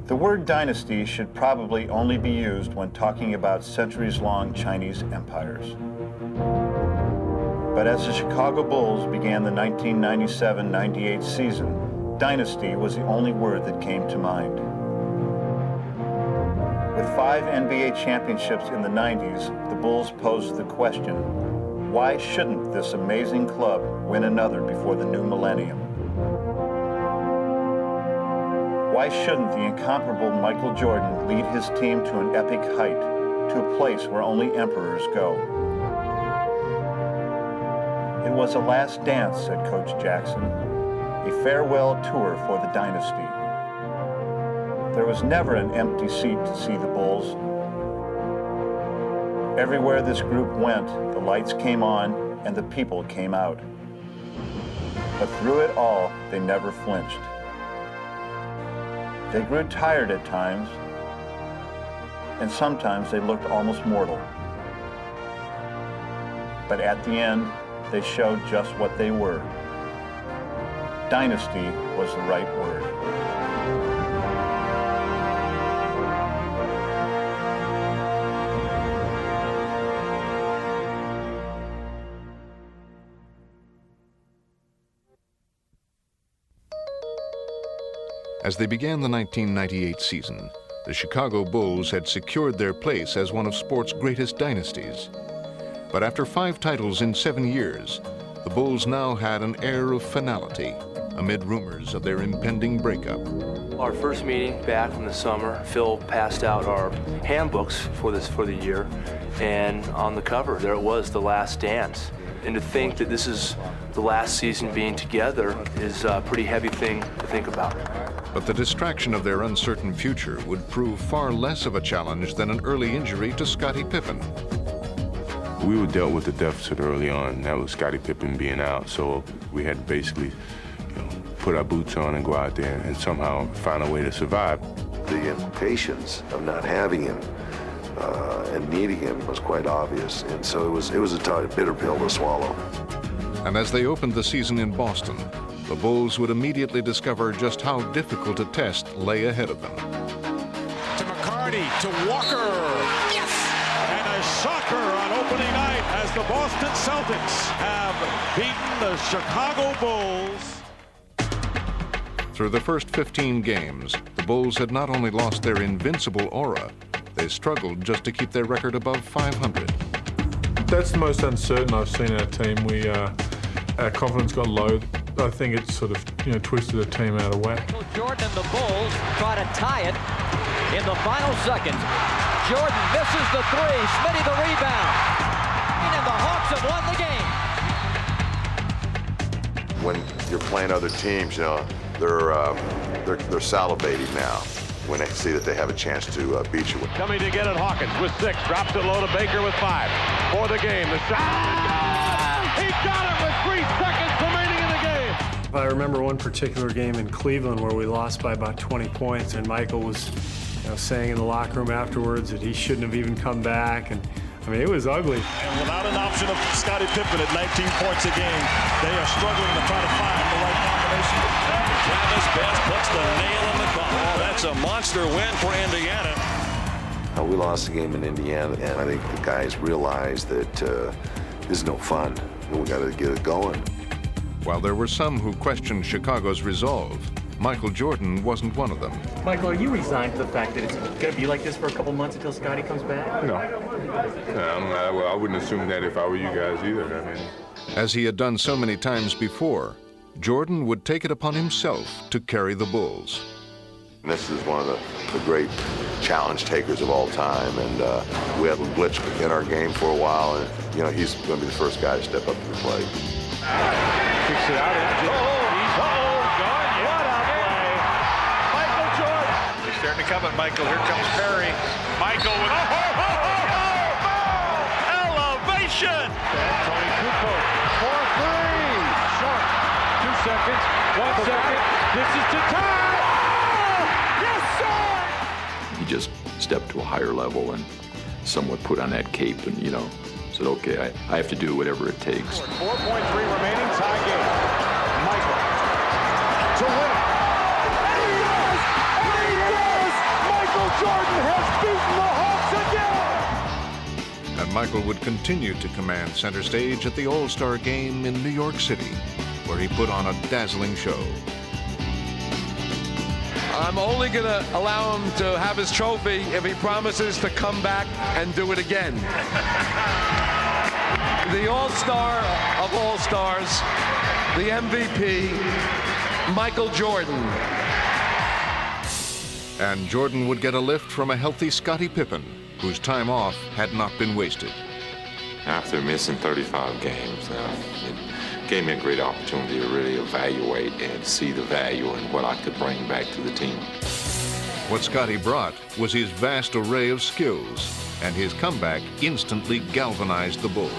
The word dynasty should probably only be used when talking about centuries-long Chinese empires. But as the Chicago Bulls began the 1997-98 season, dynasty was the only word that came to mind. With 5 NBA championships in the 90s, the Bulls posed the question, why shouldn't this amazing club win another before the new millennium? Why shouldn't the incomparable Michael Jordan lead his team to an epic height, to a place where only emperors go? It was a last dance, said Coach Jackson, a farewell tour for the dynasty. There was never an empty seat to see the Bulls. Everywhere this group went, the lights came on and the people came out. But through it all, they never flinched. They grew tired at times, and sometimes they looked almost mortal. But at the end, they showed just what they were. Dynasty was the right word. As they began the 1998 season, the Chicago Bulls had secured their place as one of sport's greatest dynasties. But after 5 titles in 7 years, the Bulls now had an air of finality amid rumors of their impending breakup. Our first meeting back from the summer, Phil passed out our handbooks for the year, and on the cover there it was, The Last Dance. And to think that this is the last season being together is a pretty heavy thing to think about. But the distraction of their uncertain future would prove far less of a challenge than an early injury to Scottie Pippen. We were dealt with the deficit early on. That was Scottie Pippen being out, so we had to basically put our boots on and go out there and somehow find a way to survive. The implications of not having him and needing him was quite obvious, and so it was a bitter pill to swallow. And as they opened the season in Boston, the Bulls would immediately discover just how difficult a test lay ahead of them. To McCarty, to Walker. Yes! And a shocker on opening night as the Boston Celtics have beaten the Chicago Bulls. Through the first 15 games, the Bulls had not only lost their invincible aura, they struggled just to keep their record above 500. That's the most uncertain I've seen in our team. Our confidence got low. I think it sort of, twisted the team out of whack. Jordan and the Bulls try to tie it in the final seconds. Jordan misses the 3, Smitty the rebound, and the Hawks have won the game. When you're playing other teams, they're salivating now when they see that they have a chance to beat you. Coming to get it, Hawkins with 6, drops it low to Baker with 5. For the game, the shot. He got it with 3 seconds remaining in the game. I remember one particular game in Cleveland where we lost by about 20 points, and Michael was saying in the locker room afterwards that he shouldn't have even come back. And I mean, it was ugly. And without an option of Scottie Pippen at 19 points a game, they are struggling to try to find the right combination. Travis Best puts the nail in the coffin. That's a monster win for Indiana. We lost the game in Indiana, and I think the guys realized that this is no fun. We got to get it going. While there were some who questioned Chicago's resolve, Michael Jordan wasn't one of them. Michael, are you resigned to the fact that it's going to be like this for a couple months until Scottie comes back? No. I wouldn't assume that if I were you guys either. As he had done so many times before, Jordan would take it upon himself to carry the Bulls. This is one of the great challenge takers of all time, and we had Blitz in our game for a while, and he's going to be the first guy to step up to the plate. Kicks it out. What a play. Michael Jordan. He's starting to come at Michael. Here comes Perry. Michael with elevation. Tony Kukoc for 3. Short. 2 seconds. 1 second. This is to tie. Yes, sir. He just stepped to a higher level and somewhat put on that cape and, said, okay, I have to do whatever it takes. 4.3 remaining, tie game. Michael to win it. And he does! And Michael would continue to command center stage at the All-Star Game in New York City, where he put on a dazzling show. I'm only going to allow him to have his trophy if he promises to come back and do it again. The All-Star of All-Stars, the MVP, Michael Jordan. And Jordan would get a lift from a healthy Scottie Pippen, whose time off had not been wasted. After missing 35 games, it gave me a great opportunity to really evaluate and see the value in what I could bring back to the team. What Scottie brought was his vast array of skills, and his comeback instantly galvanized the Bulls.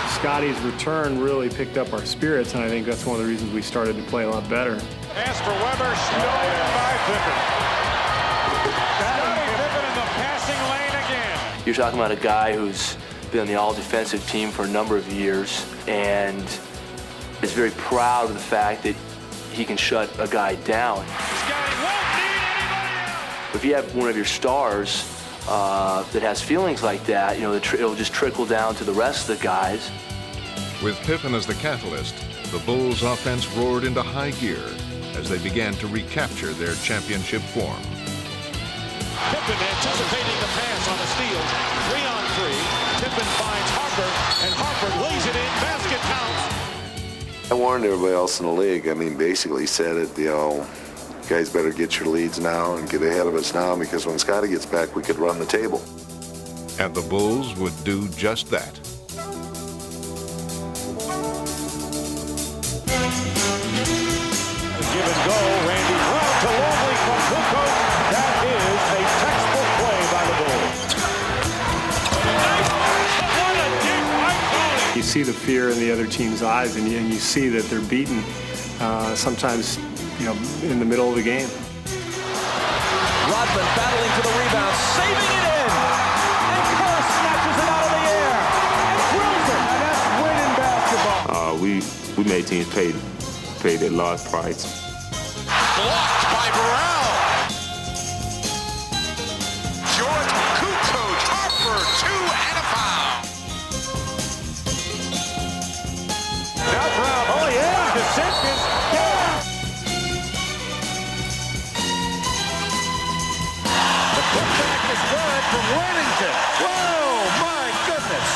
Scottie's return really picked up our spirits, and I think that's one of the reasons we started to play a lot better. Pass for Weber, stolen by Pippen. Scottie Pippen in the passing lane again. You're talking about a guy who's been on the all-defensive team for a number of years and is very proud of the fact that he can shut a guy down. Scottie won't need anybody else. If you have one of your stars that has feelings like that, you know, it'll just trickle down to the rest of the guys. With Pippen as the catalyst, the Bulls' offense roared into high gear as they began to recapture their championship form. Pippen anticipating the pass on the steal. 3-on-3. Pippen finds Harper, and Harper lays it in. Basket counts. I warned everybody else in the league. I mean, basically said it, you know, guys better get your leads now and get ahead of us now, because when Scottie gets back, we could run the table. And the Bulls would do just that. Give and go. Randy Brown to Longley from Kukoc. That is a textbook play by the Bulls. You see the fear in the other team's eyes, and you see that they're beaten sometimes, you know, in the middle of the game. Rodman battling for the rebound, saving it in. And Kerr snatches it out of the air and drills it. And that's winning basketball. We made teams pay their large price. Blocked by Burrell. Jordan, Kukoc, Harper, 2 and a foul. Now Brown. Oh, yeah. To Simpkins. Yeah. The putback is good from Worthington. Whoa, my goodness.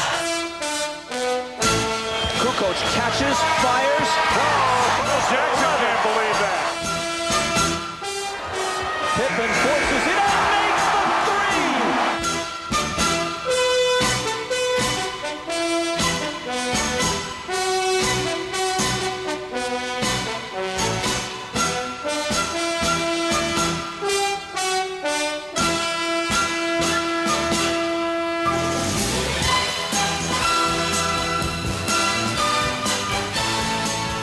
Kukoc catches, fires. Jackson can't believe that. Pippen forces it out, makes the three!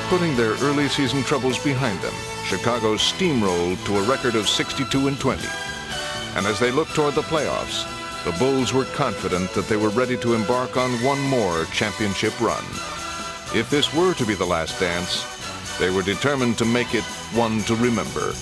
Putting their early season troubles behind them, Chicago steamrolled to a record of 62-20. And as they looked toward the playoffs, the Bulls were confident that they were ready to embark on one more championship run. If this were to be the last dance, they were determined to make it one to remember.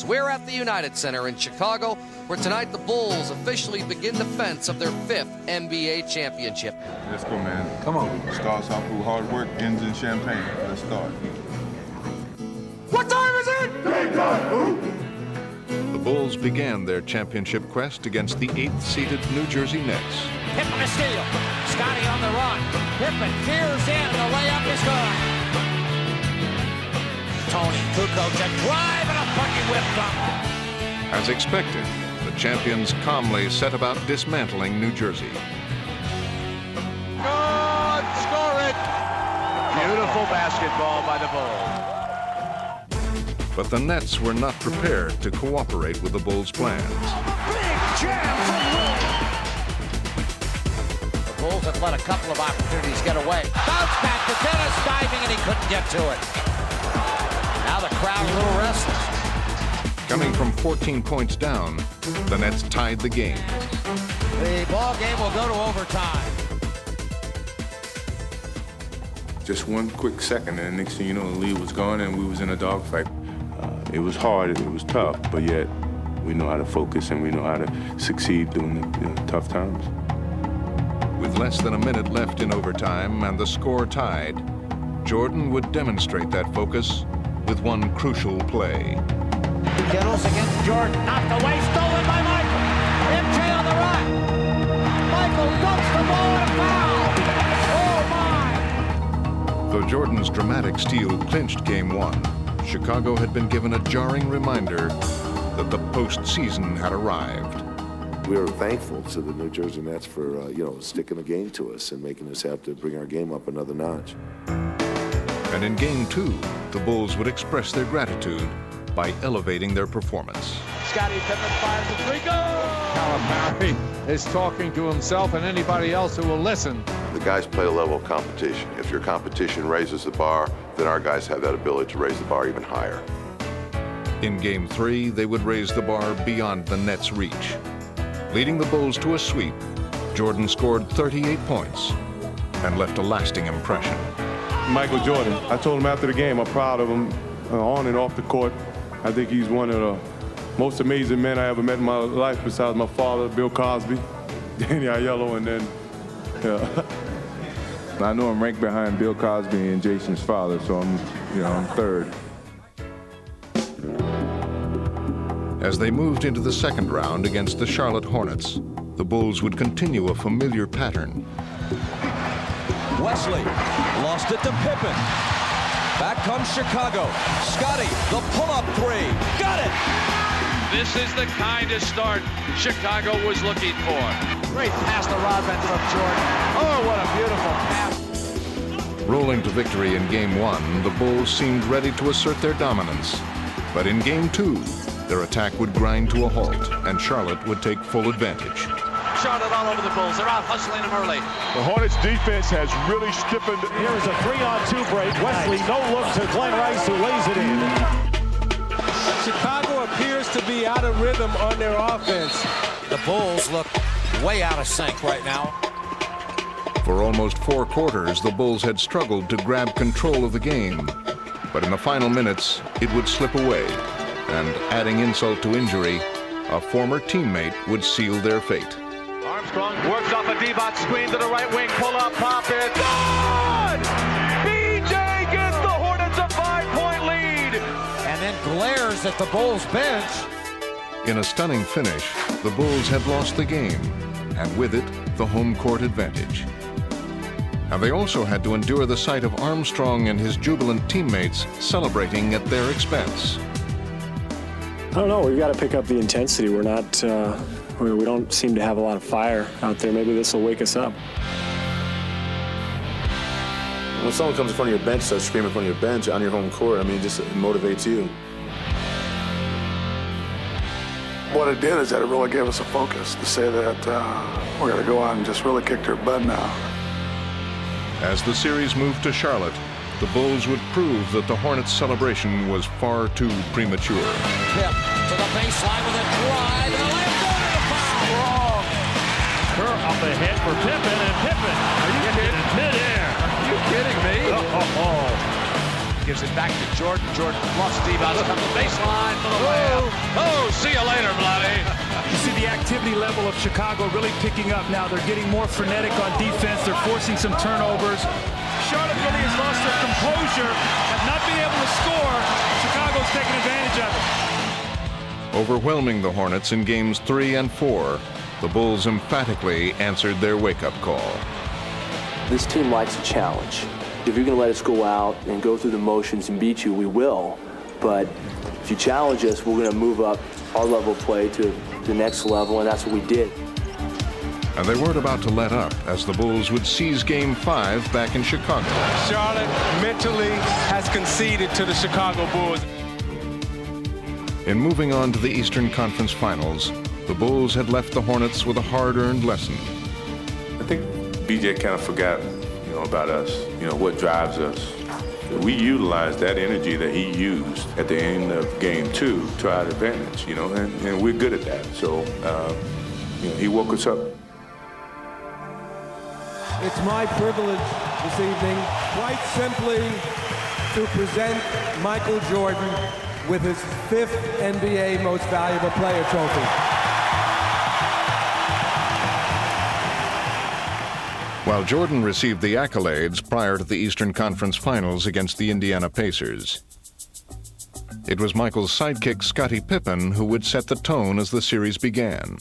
We're at the United Center in Chicago, where tonight the Bulls officially begin defense of their 5th NBA championship. Let's go, man. Come on. Starts off with hard work, ends in champagne. Let's start. What time is it? The Bulls began their championship quest against the 8th-seeded New Jersey Nets. Pippen to steal. Scottie on the run. Pippen fears in. The layup is good. Tony Kukoc to drive and a fucking whip thump. As expected, the champions calmly set about dismantling New Jersey. Good, score it. Beautiful basketball by the Bulls. But the Nets were not prepared to cooperate with the Bulls' plans. Big jam from Will. The Bulls have let a couple of opportunities get away. Bounce back to Dennis, diving, and he couldn't get to it. Now the crowd a little restless. Coming from 14 points down, the Nets tied the game. The ball game will go to overtime. just one quick second, and the next thing you know, the lead was gone, and we was in a dogfight. It was hard, it was tough, but yet we know how to focus and we know how to succeed during the tough times. With less than a minute left in overtime and the score tied, Jordan would demonstrate that focus with one crucial play. Kittles against Jordan, knocked away, stolen by Michael. MJ on the run. Michael dumps the ball and a foul. Oh my! Though Jordan's dramatic steal clinched Game 1, Chicago had been given a jarring reminder that the postseason had arrived. We were thankful to the New Jersey Nets for, sticking the game to us and making us have to bring our game up another notch. And in Game 2, the Bulls would express their gratitude by elevating their performance. Scottie Pippen fires the three. Go! Calipari is talking to himself and anybody else who will listen. The guys play a level of competition. If your competition raises the bar, then our guys have that ability to raise the bar even higher. In Game 3, they would raise the bar beyond the Nets' reach. Leading the Bulls to a sweep, Jordan scored 38 points and left a lasting impression. Michael Jordan, I told him after the game, I'm proud of him on and off the court. I think he's one of the most amazing men I ever met in my life, besides my father, Bill Cosby, Danny Aiello, and then, I know I'm ranked behind Bill Cosby and Jason's father, so I'm third. As they moved into the second round against the Charlotte Hornets, the Bulls would continue a familiar pattern. Wesley lost it to Pippen. Back comes Chicago. Scottie, the pull-up three. Got it! This is the kind of start Chicago was looking for. Great pass to Rodman from Jordan. Oh, what a beautiful pass. Rolling to victory in Game 1, the Bulls seemed ready to assert their dominance. But in Game 2, their attack would grind to a halt, and Charlotte would take full advantage. Charlotte all over the Bulls. They're out hustling them early. The Hornets defense has really stiffened. Here is a 3-on-2 break. Wesley, no look to Glenn Rice, who lays it in. Chicago appears to be out of rhythm on their offense. The Bulls look way out of sync right now. For almost 4 quarters, the Bulls had struggled to grab control of the game. But in the final minutes, it would slip away. And adding insult to injury, a former teammate would seal their fate. Armstrong works off a Divac screen to the right wing, pull up, pop it, good! BJ gets the Hornets a 5-point lead! And then glares at the Bulls bench. In a stunning finish, the Bulls had lost the game, and with it, the home court advantage. And they also had to endure the sight of Armstrong and his jubilant teammates celebrating at their expense. I don't know. We've got to pick up the intensity. We're not, we don't seem to have a lot of fire out there. Maybe this will wake us up. When someone comes in front of your bench, starts screaming in front of your bench on your home court, it just motivates you. What it did is that it really gave us a focus to say that we're going to go out and just really kick their butt now. As the series moved to Charlotte, the Bulls would prove that the Hornets' celebration was far too premature. Pip to the baseline with a drive, and a layup going to the foul. Wrong. Kerr up ahead for Pippen, and Pippen, are you kidding? Midair. Are you kidding me? Gives it back to Jordan. Jordan lost Divac on the baseline for the layup. Oh, see you later, Bloody. You see the activity level of Chicago really picking up now. They're getting more frenetic on defense. They're forcing some turnovers. Charlotte really has lost their composure and not being able to score. Chicago's taking advantage of it. Overwhelming the Hornets in games 3 and 4, the Bulls emphatically answered their wake-up call. This team likes a challenge. If you're going to let us go out and go through the motions and beat you, we will. But if you challenge us, we're going to move up our level of play to the next level, and that's what we did. And they weren't about to let up as the Bulls would seize Game 5 back in Chicago. Charlotte mentally has conceded to the Chicago Bulls. In moving on to the Eastern Conference Finals, the Bulls had left the Hornets with a hard-earned lesson. I think BJ kind of forgot, about us, what drives us. We utilized that energy that he used at the end of Game 2 to our advantage, and we're good at that. So, he woke us up. It's my privilege this evening, quite simply to present Michael Jordan with his 5th NBA Most Valuable Player trophy. While Jordan received the accolades prior to the Eastern Conference Finals against the Indiana Pacers, it was Michael's sidekick Scottie Pippen who would set the tone as the series began.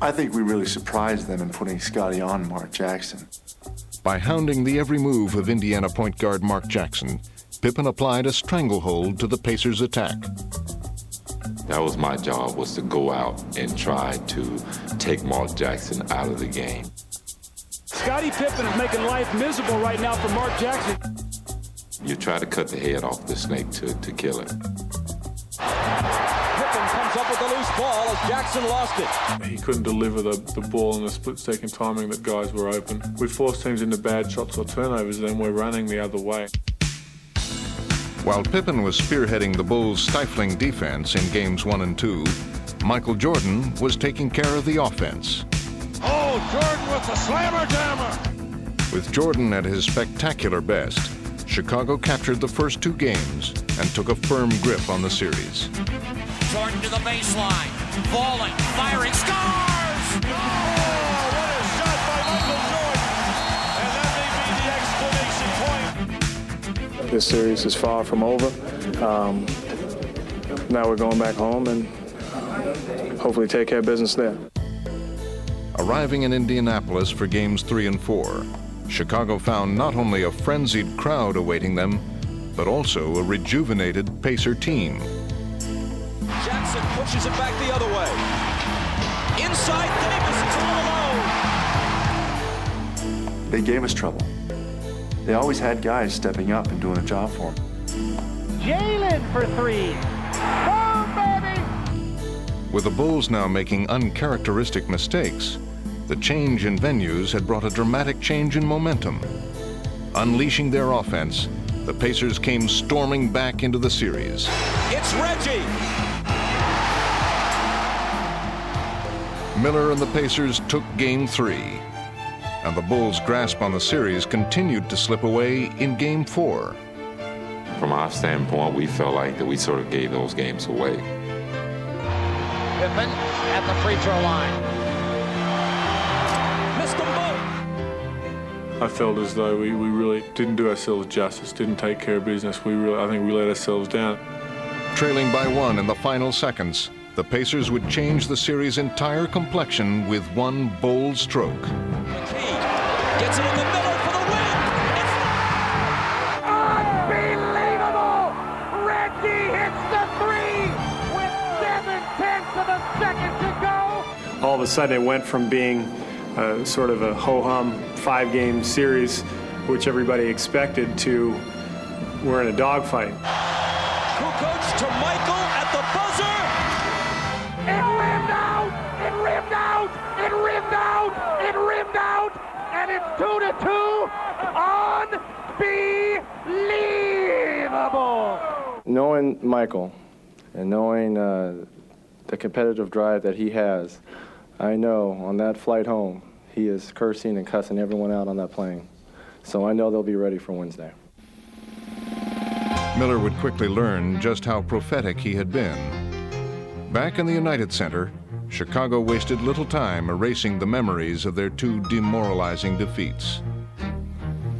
I think we really surprised them in putting Scottie on Mark Jackson. By hounding the every move of Indiana point guard Mark Jackson, Pippen applied a stranglehold to the Pacers' attack. That was my job, was to go out and try to take Mark Jackson out of the game. Scottie Pippen is making life miserable right now for Mark Jackson. You try to cut the head off the snake to kill it. Pippen comes up with the loose ball as Jackson lost it. He couldn't deliver the ball in the split-second timing that guys were open. We forced teams into bad shots or turnovers, then we're running the other way. While Pippen was spearheading the Bulls' stifling defense in games 1 and 2, Michael Jordan was taking care of the offense. Oh, Jordan with the slammer jammer. With Jordan at his spectacular best, Chicago captured the first 2 games and took a firm grip on the series. Jordan to the baseline, falling, firing, scores! Oh, what a shot by Michael Jordan. And that may be the exclamation point. This series is far from over. Now we're going back home and hopefully take care of business there. Arriving in Indianapolis for games 3 and 4, Chicago found not only a frenzied crowd awaiting them, but also a rejuvenated Pacer team. Jackson pushes it back the other way. Inside Davis, it's all alone. They gave us trouble. They always had guys stepping up and doing a job for them. Jalen for 3. Boom, baby! With the Bulls now making uncharacteristic mistakes, the change in venues had brought a dramatic change in momentum. Unleashing their offense, the Pacers came storming back into the series. It's Reggie! Miller and the Pacers took Game 3, and the Bulls' grasp on the series continued to slip away in Game 4. From our standpoint, we felt like that we sort of gave those games away. Pippen at the free throw line. Missed them both. I felt as though we really didn't do ourselves justice, didn't take care of business. I think we let ourselves down. Trailing by 1 in the final seconds, the Pacers would change the series' entire complexion with one bold stroke. McKee gets it in the middle for the win. Unbelievable! Reggie hits the 3 with 7/10 of a second to go. All of a sudden it went from being sort of a ho-hum 5-game series, which everybody expected, to we're in a dogfight. Kukoc to Michael at the buzzer. It rimmed out! It rimmed out! It rimmed out! It rimmed out! And it's 2-2. Unbelievable! Knowing Michael and knowing the competitive drive that he has, I know on that flight home, he is cursing and cussing everyone out on that plane. So I know they'll be ready for Wednesday. Miller would quickly learn just how prophetic he had been. Back in the United Center, Chicago wasted little time erasing the memories of their 2 demoralizing defeats.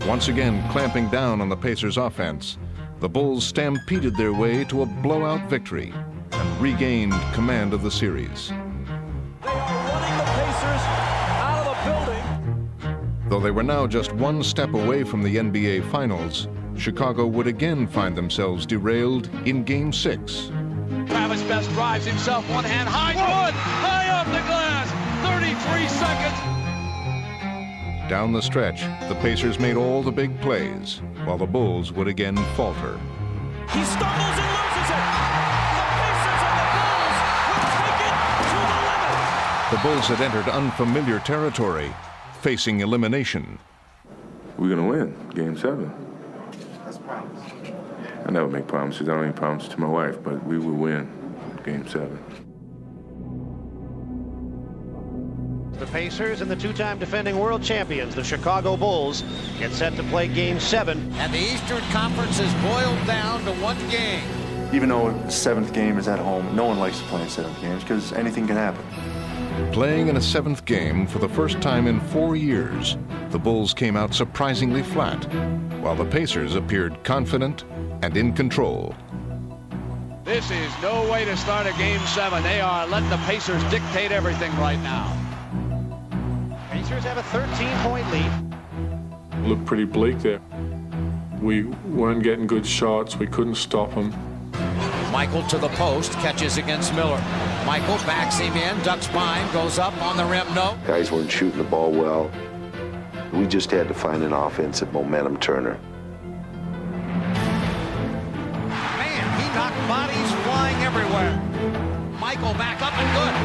Once again clamping down on the Pacers' offense, the Bulls stampeded their way to a blowout victory and regained command of the series. They are running the Pacers out of the building. Though they were now just 1 step away from the NBA Finals, Chicago would again find themselves derailed in Game 6. Travis Best drives himself one hand high. One high off the glass. 33 seconds. Down the stretch, the Pacers made all the big plays, while the Bulls would again falter. He stumbles and loses it. The Pacers and the Bulls will take it to the limit. The Bulls had entered unfamiliar territory, facing elimination. We're going to win Game 7. I never make promises. I don't make promises to my wife, but we will win Game 7. The Pacers and the two-time defending world champions, the Chicago Bulls, get set to play Game 7. And the Eastern Conference is boiled down to one game. Even though the 7th game is at home, no one likes to play in 7th games because anything can happen. Playing in a 7th game for the first time in 4 years, the Bulls came out surprisingly flat, while the Pacers appeared confident and in control. This is no way to start a Game 7. They are letting the Pacers dictate everything right now. Pacers have a 13-point lead. Looked pretty bleak there. We weren't getting good shots. We couldn't stop them. Michael to the post, catches against Miller. Michael backs him in, ducks behind, goes up on the rim, no. Guys weren't shooting the ball well. We just had to find an offensive momentum turner. Man, he knocked bodies flying everywhere. Michael back up and good.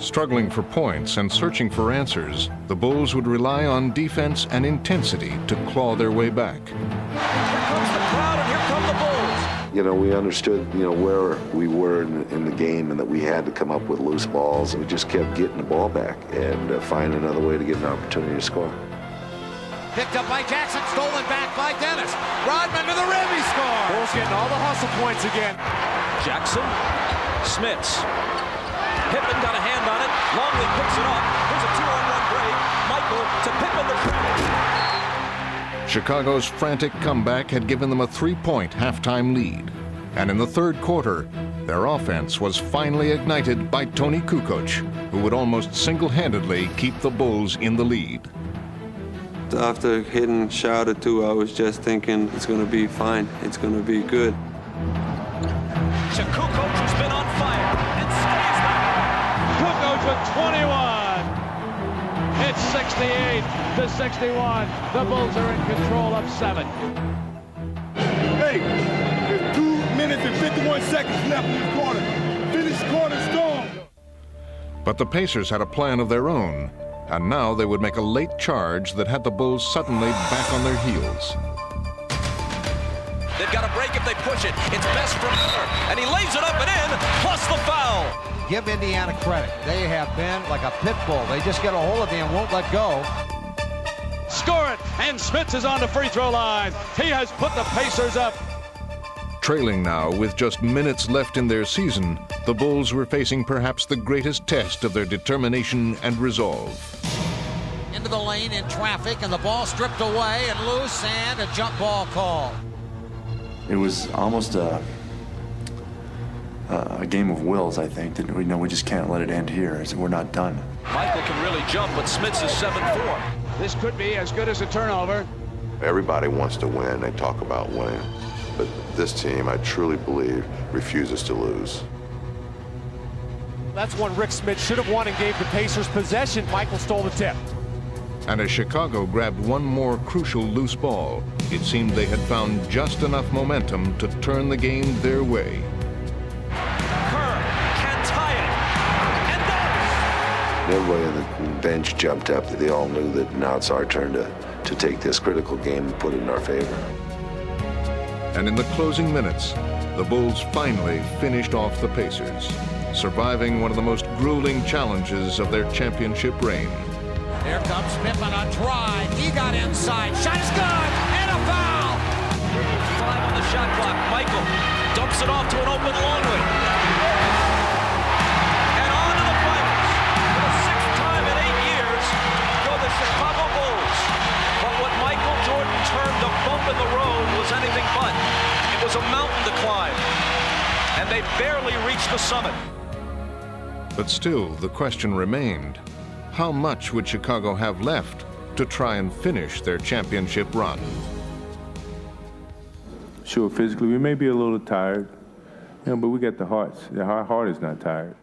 Struggling for points and searching for answers, the Bulls would rely on defense and intensity to claw their way back. You know, we understood, where we were in the game and that we had to come up with loose balls, and we just kept getting the ball back and find another way to get an opportunity to score. Picked up by Jackson, stolen back by Dennis. Rodman to the rim, he scores. Bulls getting all the hustle points again. Jackson, Smits. Pippen got a hand on it. Longley picks it up. Here's a 2-on-1 break. Michael to Pippen the triple. Chicago's frantic comeback had given them a 3-point halftime lead. And in the third quarter, their offense was finally ignited by Tony Kukoc, who would almost single-handedly keep the Bulls in the lead. After hitting shot or two, I was just thinking it's going to be fine. It's going to be good. To Kukoc, who's been on fire, and stays there. Kukoc with 21. It's 68 to 61. The Bulls are in control of 7. Hey, there's 2 minutes and 51 seconds left in the quarter. Finish quarter strong. But the Pacers had a plan of their own, and now they would make a late charge that had the Bulls suddenly back on their heels. They've got a break if they push it. It's best from Miller, and he lays it up and in, plus the foul. Give Indiana credit. They have been like a pit bull. They just get a hold of you and won't let go. Score it, and Smits is on the free throw line. He has put the Pacers up. Trailing now with just minutes left in their season, the Bulls were facing perhaps the greatest test of their determination and resolve. Into the lane in traffic, and the ball stripped away and loose, and a jump ball call. It was almost a game of wills, I think, that we just can't let it end here. We're not done. Michael can really jump, but Smits is 7-4. This could be as good as a turnover. Everybody wants to win. They talk about winning. But this team, I truly believe, refuses to lose. That's one Rick Smits should have won and gave the Pacers possession. Michael stole the tip. And as Chicago grabbed one more crucial loose ball, it seemed they had found just enough momentum to turn the game their way. Kerr can tie it, and does. Everybody on the bench jumped up. They all knew that now it's our turn to take this critical game and put it in our favor. And in the closing minutes, the Bulls finally finished off the Pacers, surviving one of the most grueling challenges of their championship reign. Here comes Pippen on drive. He got inside. Shot is good. And a foul. 5 on the shot clock. Michael dumps it off to an open Longley. And on to the finals. For the 6th time in 8 years go the Chicago Bulls. But what Michael Jordan termed a bump in the road was anything but. It was a mountain to climb. And they barely reached the summit. But still, the question remained. How much would Chicago have left to try and finish their championship run? Sure, physically, we may be a little tired, but we got the hearts. Our heart is not tired.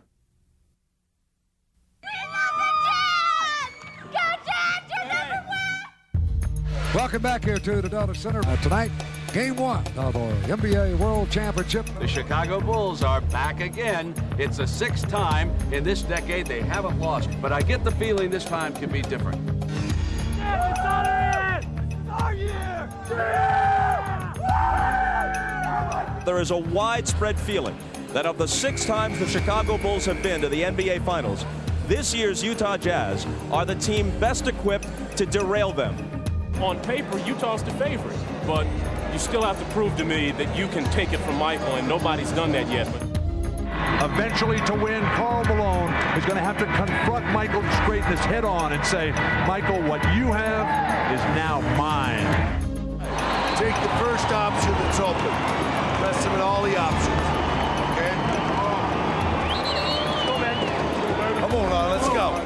Welcome back here to the Delta Center. Tonight, Game 1 of our NBA World Championship. The Chicago Bulls are back again. It's the 6th time in this decade they haven't lost, but I get the feeling this time can be different. It's on it! Our year! There is a widespread feeling that of the 6 times the Chicago Bulls have been to the NBA Finals, this year's Utah Jazz are the team best equipped to derail them. On paper, Utah's the favorite, but you still have to prove to me that you can take it from Michael, and nobody's done that yet. Eventually to win, Karl Malone is going to have to confront Michael Straightness head on and say, Michael, what you have is now mine. Take the first option that's open. Press him at all the options. Okay? Come on now, let's go.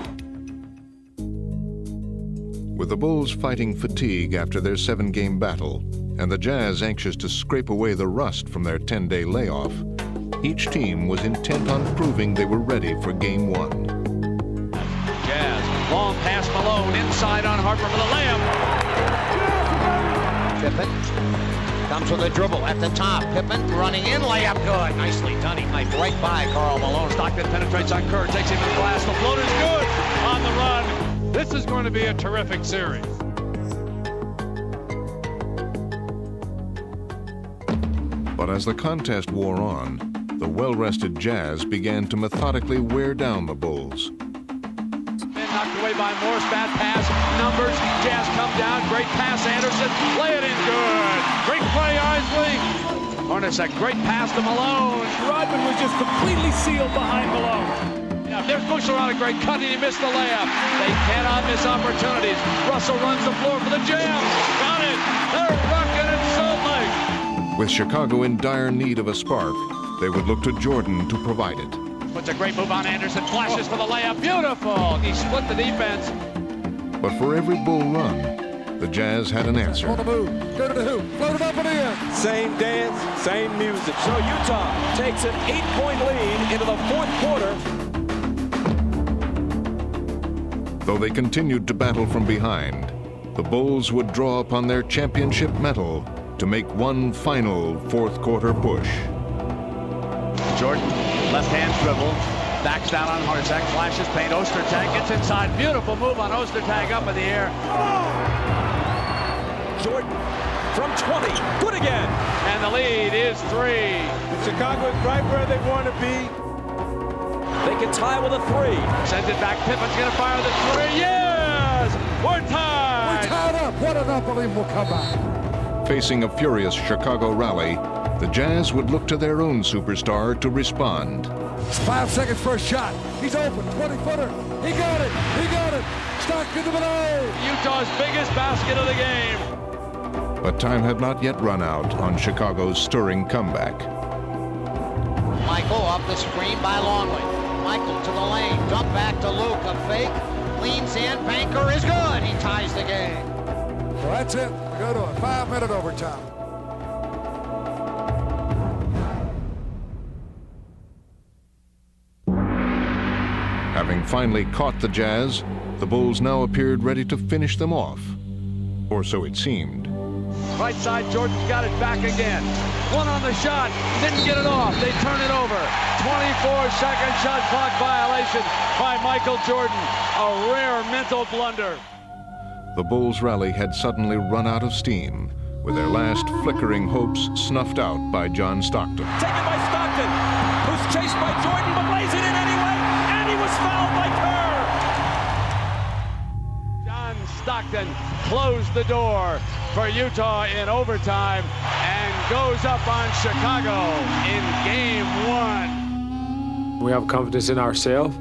With the Bulls fighting fatigue after their 7-game battle, and the Jazz anxious to scrape away the rust from their 10-day layoff, each team was intent on proving they were ready for Game 1. Jazz, long pass Malone, inside on Harper for the layup. Pippen comes with a dribble at the top. Pippen running in, layup good. Nicely done. He knifed right by Karl Malone. Stockton penetrates on Kerr, takes him to the glass. The floater's good on the run. This is going to be a terrific series. But as the contest wore on, the well-rested Jazz began to methodically wear down the Bulls. Knocked away by Morris, bad pass, numbers, Jazz come down, great pass, Anderson, lay it in good. Great play, Isley. Hornacek, a great pass to Malone. Rodman was just completely sealed behind Malone. Now, there's Boucher on a great cut, and he missed the layup. They cannot miss opportunities. Russell runs the floor for the Jam. Got it. They're rocking in Salt Lake. With Chicago in dire need of a spark, they would look to Jordan to provide it. Puts a great move on Anderson, flashes for the layup. Beautiful. He split the defense. But for every Bull run, the Jazz had an answer. On the move, go to the hoop, float it up and in. Same dance, same music. So Utah takes an 8-point lead into the fourth quarter. Though they continued to battle from behind, the Bulls would draw upon their championship mettle to make one final fourth-quarter push. Jordan, left-hand dribble, backs down on Hornacek, flashes paint, Ostertag gets inside, beautiful move on Ostertag up in the air. Jordan from 20, good again. And the lead is 3. Chicago is right where they want to be. They can tie with a 3. Sends it back, Pippen's gonna fire the 3, yes! We're tied! We're tied up, what an unbelievable comeback. Facing a furious Chicago rally, the Jazz would look to their own superstar to respond. 5 seconds for a shot. He's open, 20-footer. He got it, he got it. Stockton to Malone. Utah's biggest basket of the game. But time had not yet run out on Chicago's stirring comeback. Michael off the screen by Longley. Michael to the lane, dump back to Luke, a fake, leans in, Banker is good. He ties the game. So that's it, we go to a 5-minute overtime. Having finally caught the Jazz, the Bulls now appeared ready to finish them off. Or so it seemed. Right side, Jordan's got it back again. One on the shot, didn't get it off. They turn it over. 24-second shot clock violation by Michael Jordan. A rare mental blunder. The Bulls' rally had suddenly run out of steam, with their last flickering hopes snuffed out by John Stockton. Taken by Stockton, who's chased by Jordan, but lays it in anyway, and he was fouled by Kerr. John Stockton closed the door for Utah in overtime and goes up on Chicago in Game 1. We have confidence in ourselves.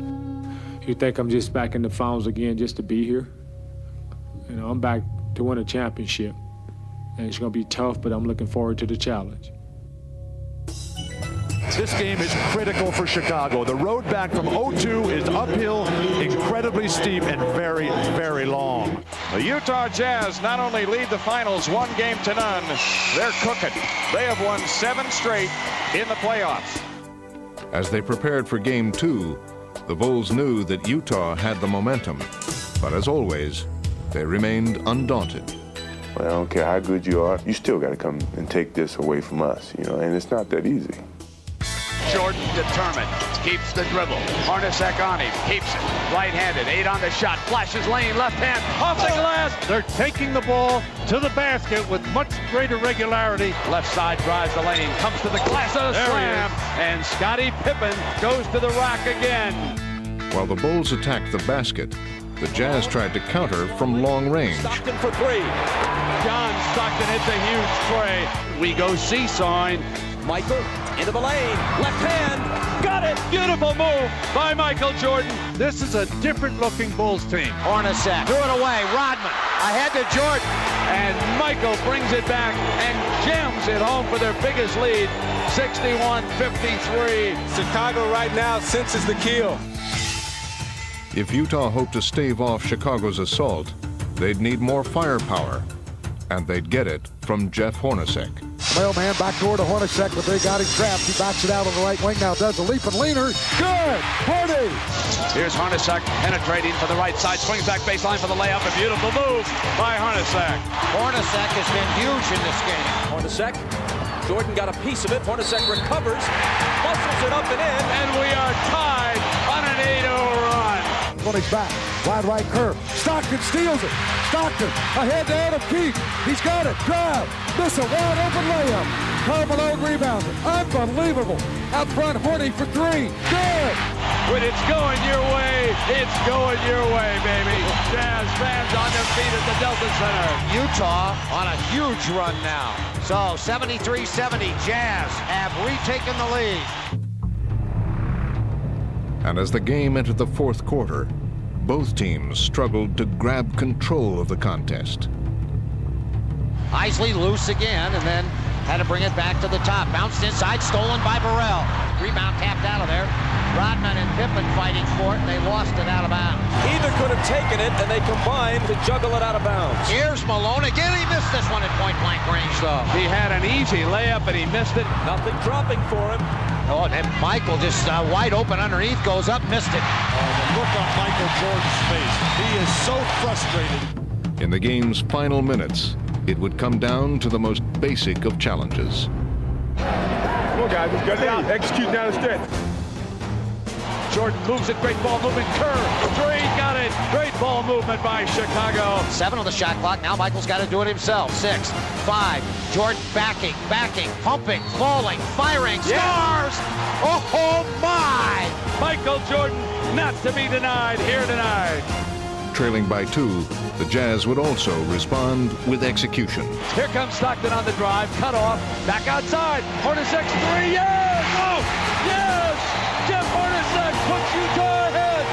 You think I'm just back in the finals again just to be here? You know, I'm back to win a championship. And it's going to be tough, but I'm looking forward to the challenge. This game is critical for Chicago. The road back from 0-2 is uphill, incredibly steep, and very, very long. The Utah Jazz not only lead the finals 1-0, they're cooking. They have won 7 straight in the playoffs. As they prepared for Game 2, the Bulls knew that Utah had the momentum. But as always, they remained undaunted. Well, I don't care how good you are, you still got to come and take this away from us, you know, and it's not that easy. Jordan determined, keeps the dribble. Hornacek on him, keeps it. Right-handed, 8 on the shot, flashes lane, left hand, off the glass. They're taking the ball to the basket with much greater regularity. Left side drives the lane, comes to the glass on a slam, and Scottie Pippen goes to the rack again. While the Bulls attacked the basket, the Jazz tried to counter from long range. Stockton for three. John Stockton hits a huge tray. We go seesawing. Michael into the lane. Left hand. Got it. Beautiful move by Michael Jordan. This is a different looking Bulls team. Hornacek threw it away. Rodman ahead to Jordan. And Michael brings it back and jams it home for their biggest lead. 61-53. Chicago right now senses the kill. If Utah hoped to stave off Chicago's assault, they'd need more firepower, and they'd get it from Jeff Hornacek. Mailman backdoor to Hornacek, but they got him trapped. He backs it out on the right wing now, does a leap and leaner. Good! Horny! Here's Hornacek penetrating for the right side, swings back baseline for the layup. A beautiful move by Hornacek. Hornacek has been huge in this game. Hornacek. Jordan got a piece of it. Hornacek recovers, muscles it up and in. And we are tied on an 8-0 run. On his back, wide right curve. Stockton steals it. Stockton ahead to Adam Keefe. He's got it. Drive. Miss a wide open layup. Karl Malone rebounded. Unbelievable. Out front, Horny for three. Good. When it's going your way, it's going your way, baby. Jazz fans on their feet at the Delta Center. Utah on a huge run now. So 73-70, Jazz have retaken the lead. And as the game entered the fourth quarter, both teams struggled to grab control of the contest. Isley loose again, and then had to bring it back to the top. Bounced inside, stolen by Burrell. Rebound tapped out of there. Rodman and Pippen fighting for it, and they lost it out of bounds. Either could have taken it, and they combined to juggle it out of bounds. Here's Malone again. He missed this one at point-blank range, though. He had an easy layup, and he missed it. Nothing dropping for him. Oh, and then Michael just wide open underneath, goes up, missed it. Oh, the look on Michael Jordan's face. He is so frustrated. In the game's final minutes, it would come down to the most basic of challenges. Come on, guys, let's go down. Execute down the stretch. Jordan moves it, great ball movement. Kerr, three, got it. Great ball movement by Chicago. 7 on the shot clock. Now Michael's got to do it himself. 6, 5. Jordan backing, pumping, falling, firing. Stars! Oh my! Michael Jordan, not to be denied here tonight. Trailing by 2, the Jazz would also respond with execution. Here comes Stockton on the drive, cut off, back outside. Hornacek's three, yes! Oh, yes! Jeff Hornacek puts Utah ahead,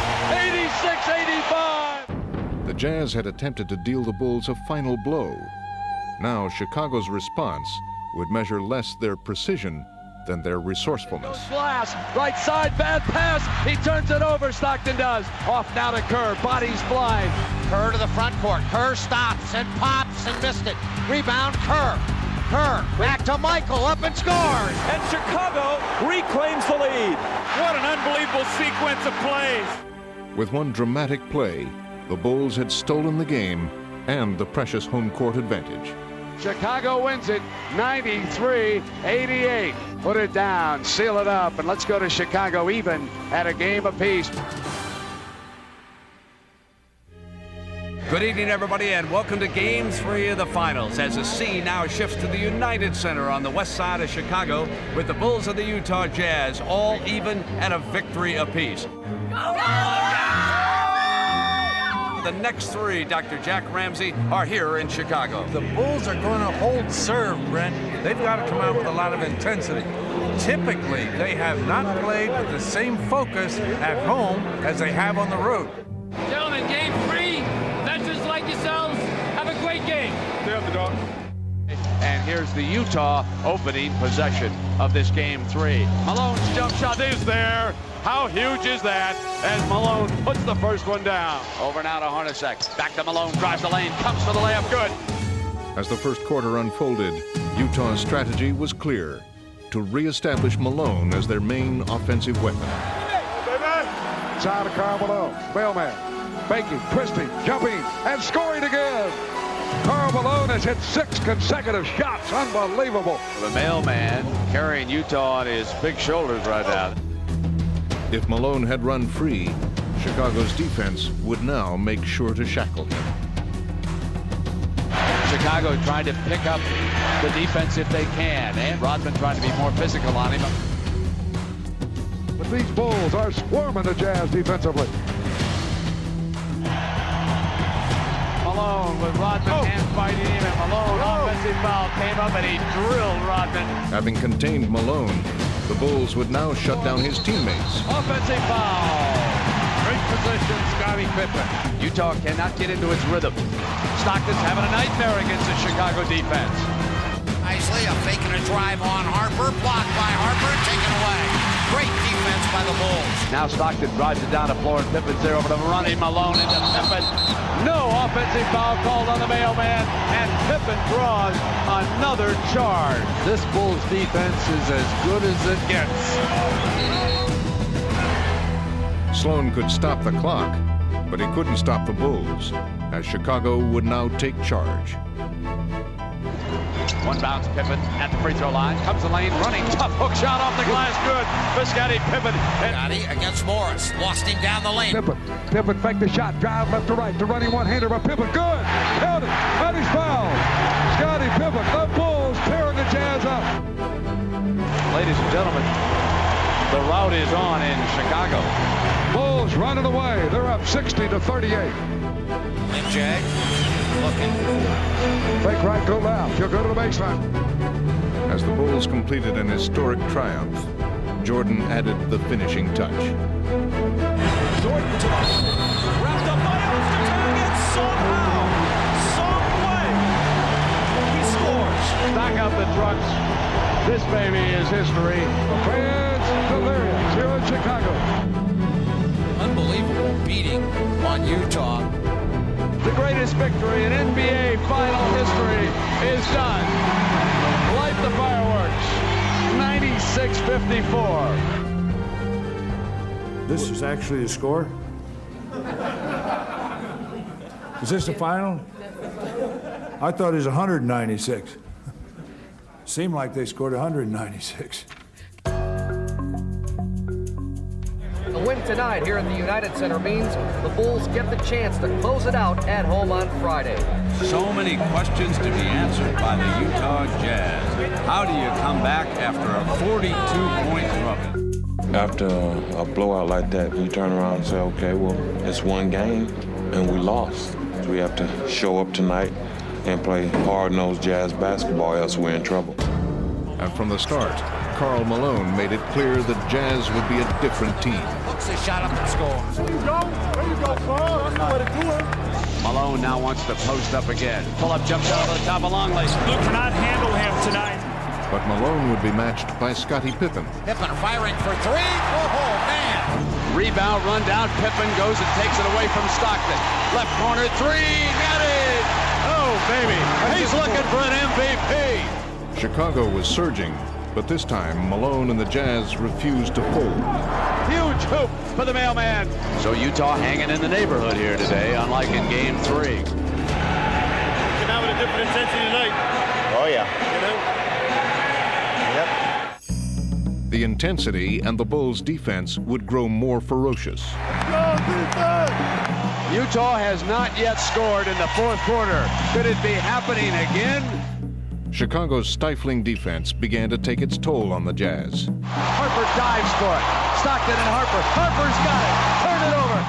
86-85. The Jazz had attempted to deal the Bulls a final blow. Now Chicago's response would measure less their precision than their resourcefulness. Blast, right side, bad pass. He turns it over, Stockton does. Off now to Kerr, bodies flying. Kerr to the front court. Kerr stops and pops and missed it. Rebound, Kerr. Kerr back to Michael, up and scores. And Chicago reclaims the lead. What an unbelievable sequence of plays. With one dramatic play, the Bulls had stolen the game and the precious home court advantage. Chicago wins it 93-88. Put it down, seal it up, and let's go to Chicago even at a game apiece. Good evening, everybody, and welcome to Game 3 of the Finals as the scene now shifts to the United Center on the west side of Chicago with the Bulls and the Utah Jazz all even at a victory apiece. The next three, Dr. Jack Ramsey, are here in Chicago. The Bulls are going to hold serve, Brent. They've got to come out with a lot of intensity. Typically, they have not played with the same focus at home as they have on the road. Gentlemen, Game 3, veterans like yourselves, have a great game. Stay up the dog. And here's the Utah opening possession of this Game 3. Malone's jump shot is there. How huge is that? As Malone puts the first one down. Over now to Hornacek. Back to Malone, drives the lane, comes for the layup, good. As the first quarter unfolded, Utah's strategy was clear: to reestablish Malone as their main offensive weapon. Side of Karl Malone. Mailman. Faking, twisting, jumping, and scoring again. Karl Malone has hit 6 consecutive shots. Unbelievable. The mailman carrying Utah on his big shoulders right now. If Malone had run free, Chicago's defense would now make sure to shackle him. Chicago trying to pick up the defense if they can, and Rodman trying to be more physical on him. But these Bulls are swarming the Jazz defensively. Malone with Rodman hand fighting him, and Malone offensive foul came up and he drilled Rodman. Having contained Malone, the Bulls would now shut down his teammates. Offensive foul. Great position, Scottie Pippen. Utah cannot get into its rhythm. Stockton's having a nightmare against the Chicago defense. Isley faking a drive on Harper, blocked by Harper and taken away. Great defense by the Bulls. Now Stockton drives it down the floor and Pippen's there over to running Malone into Pippen. No offensive foul called on the mailman, and Pippen draws another charge. This Bulls defense is as good as it gets. Sloan could stop the clock, but he couldn't stop the Bulls, as Chicago would now take charge. One bounce, Pippen at the free throw line. Comes the lane, running, tough hook shot off the glass, good. For Scottie Pippen. Scottie against Morris, lost him down the lane. Pippen faked the shot, drive left to right, the running one-hander by Pippen, good. Held it, and he's fouled. Scottie Pippen, the Bulls tearing the Jazz up. Ladies and gentlemen, the rout is on in Chicago. Bulls running away. They're up 60-38. Jag looking. Fake right, go left. He'll go to the baseline. As the Bulls completed an historic triumph, Jordan added the finishing touch. Jordan wrapped up by Amsterdam, and somehow, some way, he scores. Stock up the trucks. This baby is history. The fans delirious here in Chicago. Unbelievable beating on Utah. The greatest victory in NBA final history is done. Light the fireworks. 96-54. This is actually the score? Is this the final? I thought it was 196. Seemed like they scored 196. A win tonight here at the United Center means the Bulls get the chance to close it out at home on Friday. So many questions to be answered by the Utah Jazz. How do you come back after a 42-point drubbing? After a blowout like that, you turn around and say, okay, well, it's one game, and we lost. We have to show up tonight and play hard-nosed Jazz basketball, else we're in trouble. And from the start, Karl Malone made it clear that Jazz would be a different team. Hooks his shot up and scores. There you go, Karl. That's the way to do it. Malone now wants to post up again. Pull-up jump shot over the top of Longley. Luke cannot handle him tonight. But Malone would be matched by Scottie Pippen. Pippen firing for three. Oh, man. Rebound, run down. Pippen goes and takes it away from Stockton. Left corner, three. Got it. Oh, baby. He's looking for an MVP. Chicago was surging, but this time Malone and the Jazz refused to fold. Huge hoop for the mailman. So Utah hanging in the neighborhood here today, unlike in Game 3. Came out with a different intensity tonight. Oh, yeah. You know? Yep. The intensity and the Bulls' defense would grow more ferocious. Utah has not yet scored in the fourth quarter. Could it be happening again? Chicago's stifling defense began to take its toll on the Jazz. Harper dives for it. Stockton and Harper. Harper's got it. Turn it over.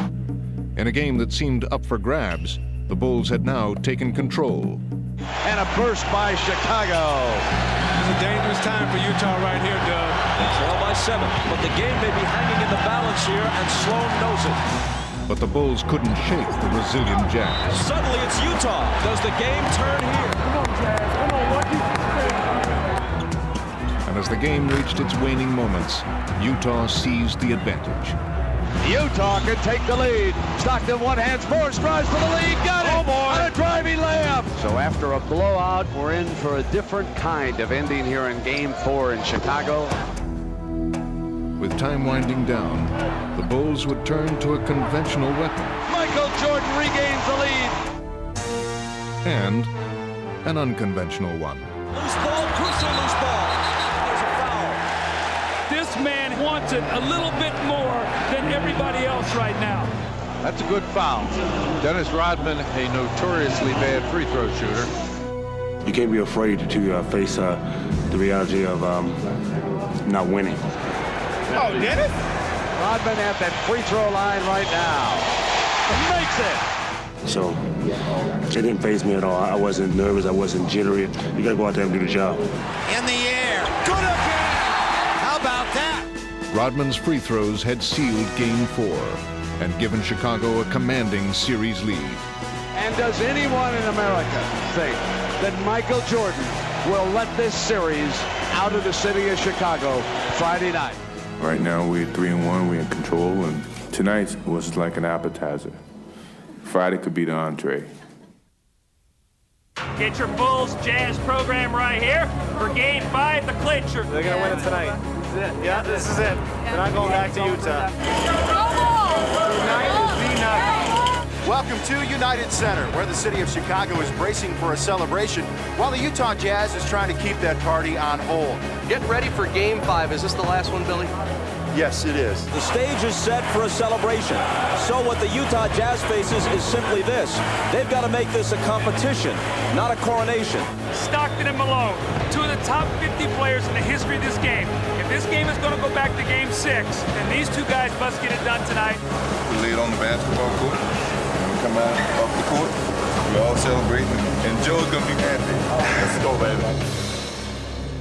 In a game that seemed up for grabs, the Bulls had now taken control. And a burst by Chicago. It's a dangerous time for Utah right here, Doug. They trail by 7, but the game may be hanging in the balance here, and Sloan knows it. But the Bulls couldn't shake the resilient Jazz. Suddenly it's Utah. Does the game turn here? Come on, Jazz. Come on, Lucky. And as the game reached its waning moments, Utah seized the advantage. Utah can take the lead. Stockton one-hand score, strives for the lead. Got it. Oh, boy. On a driving layup. So after a blowout, we're in for a different kind of ending here in Game 4 in Chicago. With time winding down, the Bulls would turn to a conventional weapon. Michael Jordan regains the lead. And an unconventional one. Loose ball, crucial loose ball. There's a foul. This man wants it a little bit more than everybody else right now. That's a good foul. Dennis Rodman, a notoriously bad free throw shooter. You can't be afraid to face the reality of not winning. Oh, Dennis? Rodman at that free throw line right now. Makes it. So it didn't faze me at all. I wasn't nervous. I wasn't jittery. You got to go out there and do the job. In the air. Good again. How about that? Rodman's free throws had sealed Game 4 and given Chicago a commanding series lead. And does anyone in America think that Michael Jordan will let this series out of the city of Chicago Friday night? Right now we're 3-1. We're in control, and tonight was like an appetizer. Friday could be the entree. Get your Bulls Jazz program right here for Game 5, the clincher. They're going to win it tonight. This is it. Yeah, this is it. They're not going back to Utah. Welcome to United Center, where the city of Chicago is bracing for a celebration, while the Utah Jazz is trying to keep that party on hold. Getting ready for Game 5. Is this the last one, Billy? Yes, it is. The stage is set for a celebration. So what the Utah Jazz faces is simply this. They've got to make this a competition, not a coronation. Stockton and Malone, two of the top 50 players in the history of this game. If this game is going to go back to Game 6, then these two guys must get it done tonight. We lay it on the basketball court, and we come out off the court. We're all celebrating, and Joe's going to be happy. Let's go, baby.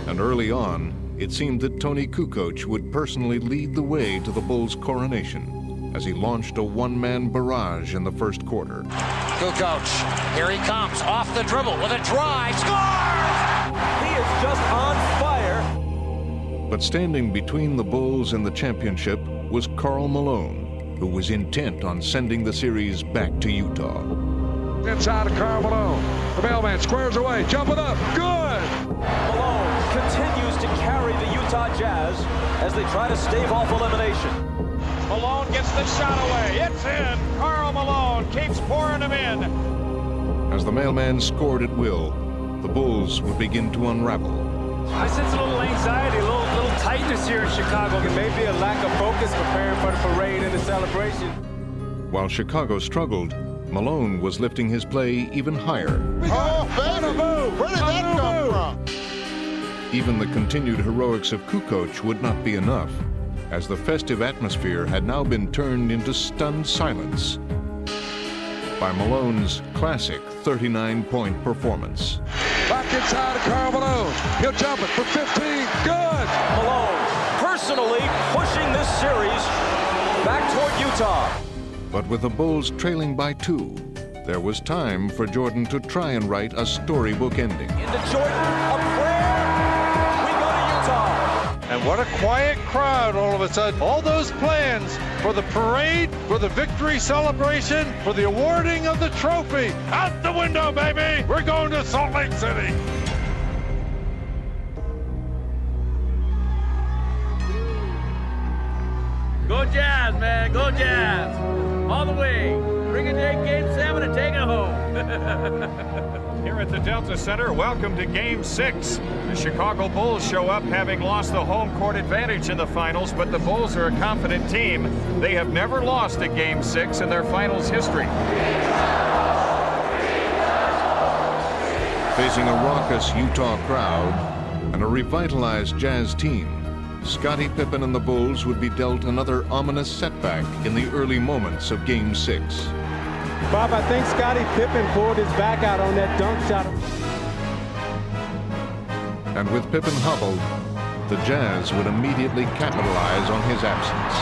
And early on, it seemed that Tony Kukoc would personally lead the way to the Bulls' coronation as he launched a one-man barrage in the first quarter. Kukoc, here he comes, off the dribble with a drive, scores! He is just on fire. But standing between the Bulls and the championship was Karl Malone, who was intent on sending the series back to Utah. Inside of Karl Malone. The mailman squares away, jumping up, good! Malone continues to carry the Utah Jazz as they try to stave off elimination. Malone gets the shot away. It's in. Karl Malone keeps pouring them in. As the mailman scored at will, the Bulls would begin to unravel. I sense a little anxiety, a little tightness here in Chicago. It may be a lack of focus preparing for the parade and the celebration. While Chicago struggled, Malone was lifting his play even higher. Oh, baby! Where did that come from? Even the continued heroics of Kukoc would not be enough, as the festive atmosphere had now been turned into stunned silence by Malone's classic 39-point performance. Back inside of Karl Malone. He'll jump it for 15. Good! Malone personally pushing this series back toward Utah. But with the Bulls trailing by 2, there was time for Jordan to try and write a storybook ending. Into Jordan, a prayer. We go to Utah. And what a quiet crowd all of a sudden. All those plans for the parade, for the victory celebration, for the awarding of the trophy. Out the window, baby! We're going to Salt Lake City. Go Jazz, man. Go Jazz. All the way. Bring it in Game 7 and take it home. Here at the Delta Center, welcome to Game 6. The Chicago Bulls show up having lost the home court advantage in the finals, but the Bulls are a confident team. They have never lost a Game 6 in their finals history. Facing a raucous Utah crowd and a revitalized Jazz team, Scottie Pippen and the Bulls would be dealt another ominous setback in the early moments of Game 6. Bob, I think Scottie Pippen pulled his back out on that dunk shot. And with Pippen hobbled, the Jazz would immediately capitalize on his absence.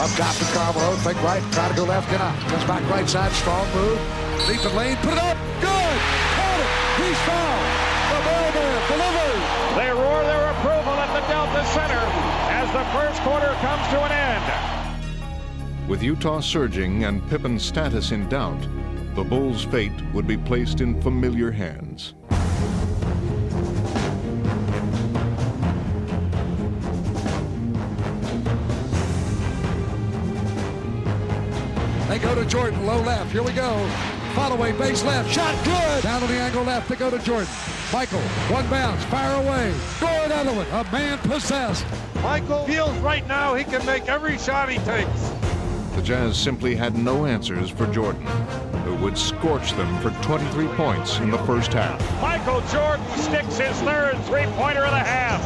Up top to Karl Malone, fake right, try to go left, get out. Comes back right side, strong move. Deep the lane, put it up, good! Got it! He's fouled! The mailman delivers! They roar their approval at the Delta Center as the first quarter comes to an end. With Utah surging and Pippen's status in doubt, the Bulls' fate would be placed in familiar hands. They go to Jordan, low left, here we go. Follow-away, base left, shot good! Down to the angle left, they go to Jordan. Michael, one bounce, fire away. Score another one, a man possessed. Michael feels right now he can make every shot he takes. The Jazz simply had no answers for Jordan, who would scorch them for 23 points in the first half. Michael Jordan sticks his third three-pointer of the half.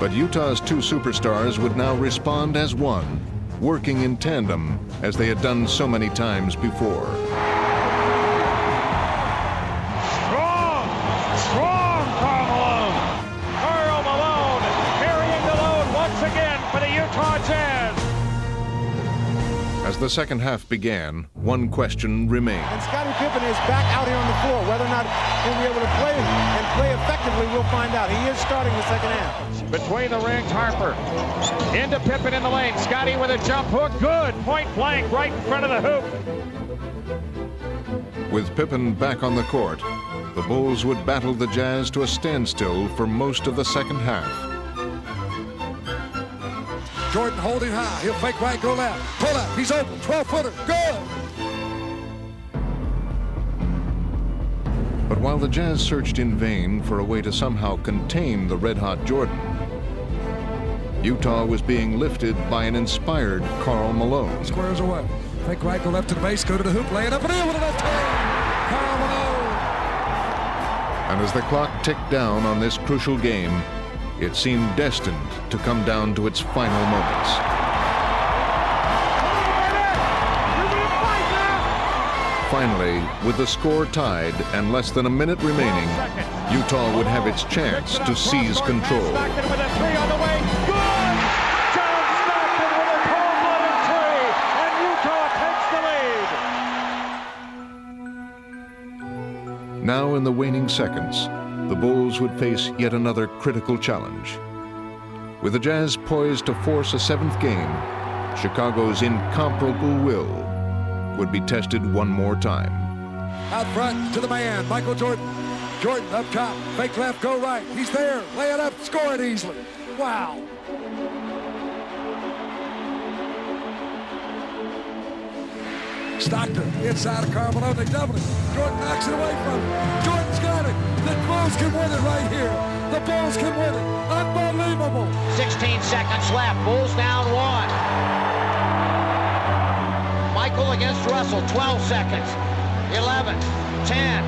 But Utah's two superstars would now respond as one, working in tandem as they had done so many times before. Strong Karl Malone. Karl Malone carrying the load once again for the Utah Jazz. As the second half began, one question remained. And Scottie Pippen is back out here on the floor. Whether or not he'll be able to play and play effectively, we'll find out. He is starting the second half. Between the rings, Harper. Into Pippen in the lane. Scottie with a jump hook. Good. Point blank right in front of the hoop. With Pippen back on the court, the Bulls would battle the Jazz to a standstill for most of the second half. Jordan holding high. He'll fake right, go left. Pull up. He's open. 12-footer. Good. But while the Jazz searched in vain for a way to somehow contain the red-hot Jordan, Utah was being lifted by an inspired Karl Malone. Squares away. Fake right, go left to the base, go to the hoop, lay it up and in with a left hand. Karl Malone. And as the clock ticked down on this crucial game, it seemed destined to come down to its final moments. Finally, with the score tied and less than a minute remaining, Utah would have its chance to seize control. Stockton with a three on the way. Good! John Stockton with a cold-blooded three, and Utah takes the lead. Now in the waning seconds, the Bulls would face yet another critical challenge. With the Jazz poised to force a seventh game, Chicago's incomparable will would be tested one more time. Out front to the man, Michael Jordan. Jordan up top, fake left, go right. He's there, lay it up, score it easily. Wow. Stockton inside of Karl Malone, they double it. Jordan knocks it away from him. Jordan's got it. The Bulls can win it right here. The Bulls can win it. Unbelievable. 16 seconds left. Bulls down one. Michael against Russell, 12 seconds. 11, 10,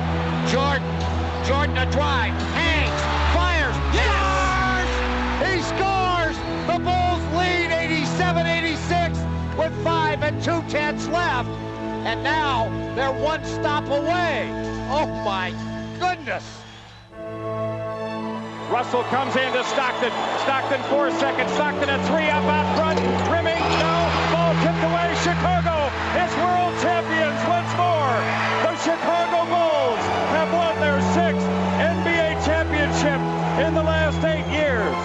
Jordan a drive, hangs, fires, scores! He scores! The Bulls lead 87-86 with 5 2/10 left. And now they're one stop away. Oh my goodness. Russell comes into Stockton. Stockton 4 seconds. Stockton a three up out front. Rimming, no. Ball tipped away. Chicago is world champions once more. The Chicago Bulls have won their 6th NBA championship in the last 8 years.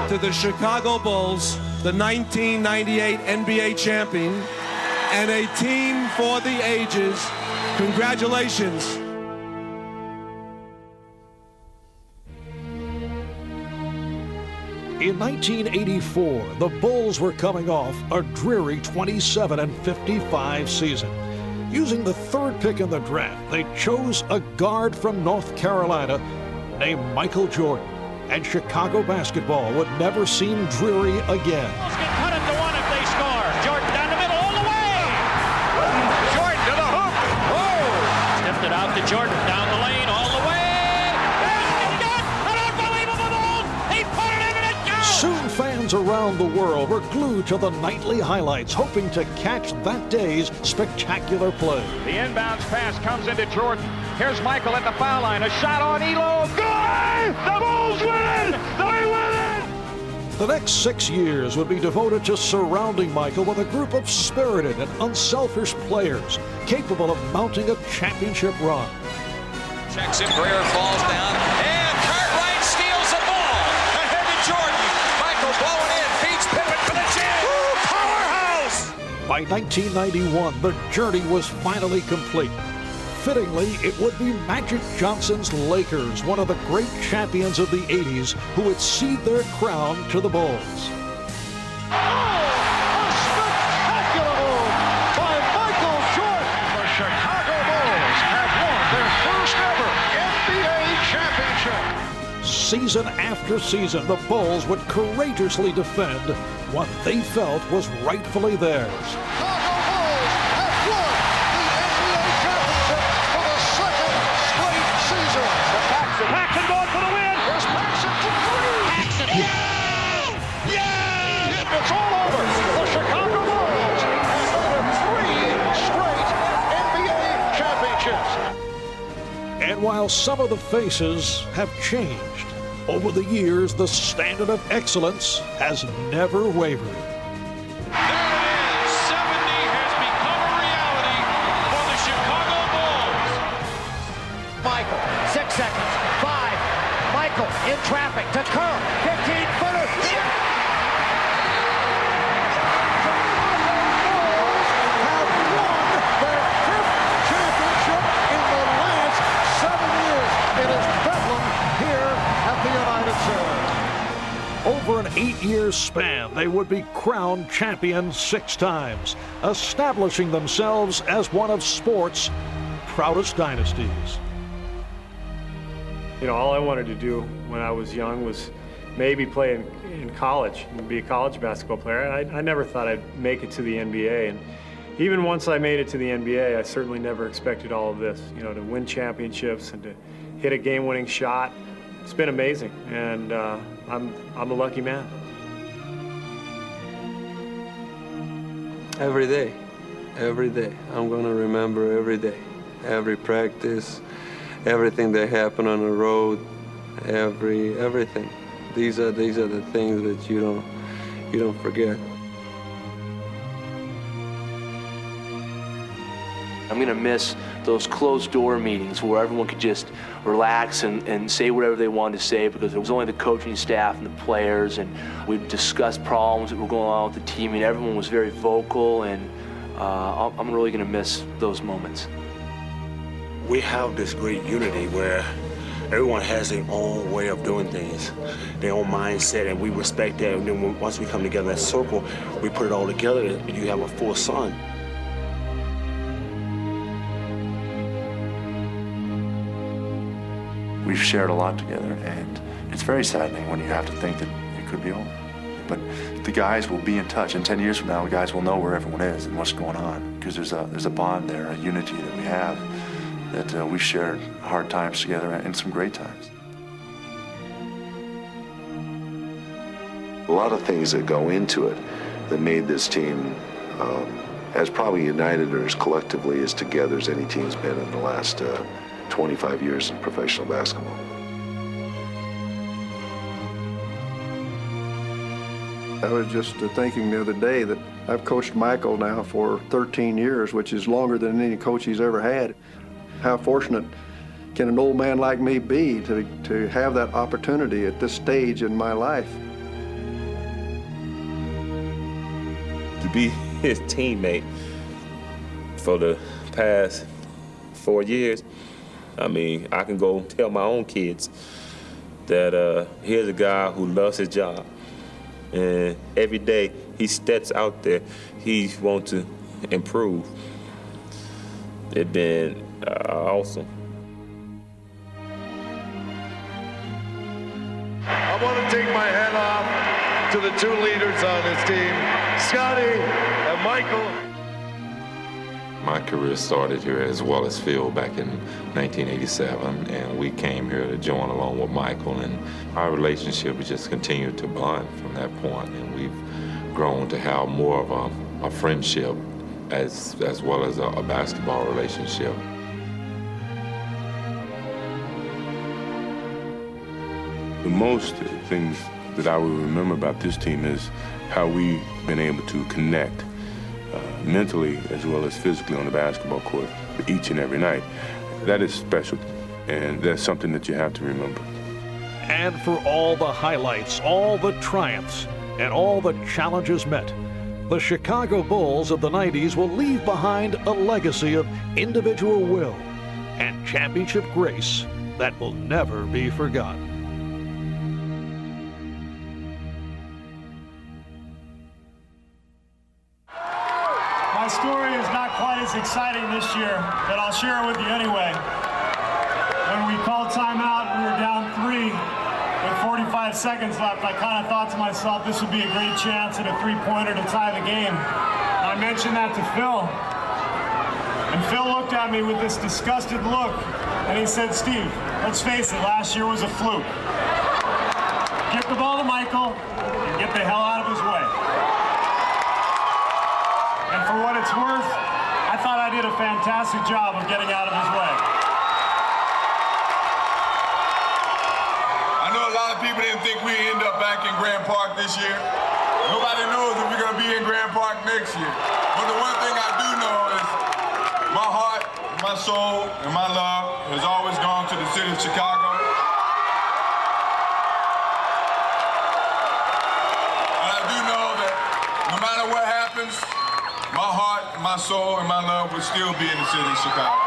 To the Chicago Bulls, the 1998 NBA champion, and a team for the ages. Congratulations. In 1984, the Bulls were coming off a dreary 27-55 season. Using the 3rd pick in the draft, they chose a guard from North Carolina named Michael Jordan. And Chicago basketball would never seem dreary again. Can cut it to one if they score. Jordan down the middle, all the way. Jordan to the hoop. Oh! Tipped it out to Jordan down the lane, all the way. An unbelievable goal. He put it in and it goes. Soon fans around the world were glued to the nightly highlights, hoping to catch that day's spectacular play. The inbounds pass comes into Jordan. Here's Michael at the foul line. A shot on Elo. Good! The Bulls win! They win it! The next 6 years would be devoted to surrounding Michael with a group of spirited and unselfish players capable of mounting a championship run. Checks in, Breer falls down, and Cartwright steals the ball. Ahead to Jordan. Michael blowing in, beats Pippen for the Jazz. Powerhouse! By 1991, the journey was finally complete. Fittingly, it would be Magic Johnson's Lakers, one of the great champions of the 80s, who would cede their crown to the Bulls. Spectacular move by Michael Jordan. The Chicago Bulls have won their first ever NBA championship. season after season, the Bulls would courageously defend what they felt was rightfully theirs. Paxson going for the win. Here's Paxson for three. Paxson. Yeah! Yeah! It's all over. The Chicago Bulls have 3 straight NBA championships. And while some of the faces have changed, over the years, the standard of excellence has never wavered. Michael, 6 seconds, 5. Michael in traffic to Kerr, 15-footer. Have won their 5th championship in the last 7 years. It is Bedlam here at the United Center. Over an 8-year span, they would be crowned champions 6 times, establishing themselves as one of sport's proudest dynasties. You know, all I wanted to do when I was young was maybe play in college and be a college basketball player. I never thought I'd make it to the NBA. And even once I made it to the NBA, I certainly never expected all of this. You know, to win championships and to hit a game-winning shot. It's been amazing, and I'm a lucky man. Every day, I'm gonna remember every day, every practice, everything that happened on the road, everything. These are the things that you don't forget. I'm gonna miss those closed door meetings where everyone could just relax and say whatever they wanted to say, because it was only the coaching staff and the players, and we'd discuss problems that were going on with the team, and everyone was very vocal, and I'm really gonna miss those moments. We have this great unity where everyone has their own way of doing things, their own mindset, and we respect that. And then once we come together as a circle, we put it all together, and you have a full sun. We've shared a lot together, and it's very saddening when you have to think that it could be over. But the guys will be in touch, and 10 years from now, the guys will know where everyone is and what's going on, because there's a bond there, a unity that we have, that we've shared hard times together and some great times. A lot of things that go into it that made this team as probably united or as collectively as together as any team's been in the last 25 years in professional basketball. I was just thinking the other day that I've coached Michael now for 13 years, which is longer than any coach he's ever had. How fortunate can an old man like me be to have that opportunity at this stage in my life? To be his teammate for the past 4 years, I mean, I can go tell my own kids that here's a guy who loves his job. And every day he steps out there, he wants to improve. It's been awesome. I want to take my hat off to the 2 leaders on this team, Scotty and Michael. My career started here as Wallace Field back in 1987, and we came here to join along with Michael, and our relationship has just continued to bond from that point, and we've grown to have more of a friendship as well as a basketball relationship. The most things that I will remember about this team is how we've been able to connect mentally as well as physically on the basketball court each and every night. That is special, and that's something that you have to remember. And for all the highlights, all the triumphs, and all the challenges met, the Chicago Bulls of the 90s will leave behind a legacy of individual will and championship grace that will never be forgotten. My story is not quite as exciting this year, but I'll share it with you anyway. When we called timeout, we were down 3. with 45 seconds left, I kind of thought to myself, this would be a great chance at a three-pointer to tie the game. I mentioned that to Phil, and Phil looked at me with this disgusted look, and he said, Steve, let's face it, last year was a fluke. Give the ball to Michael and get the hell out of his way. And for what it's worth, I thought I did a fantastic job of getting out of his way. I know a lot of people didn't think we'd end up back in Grand Park this year. Nobody knows if we're going to be in Grand Park next year. But the one thing I do know is my heart, my soul, and my love has always gone to the city of Chicago. And I do know that no matter what happens, my heart, my soul, and my love will still be in the city of Chicago.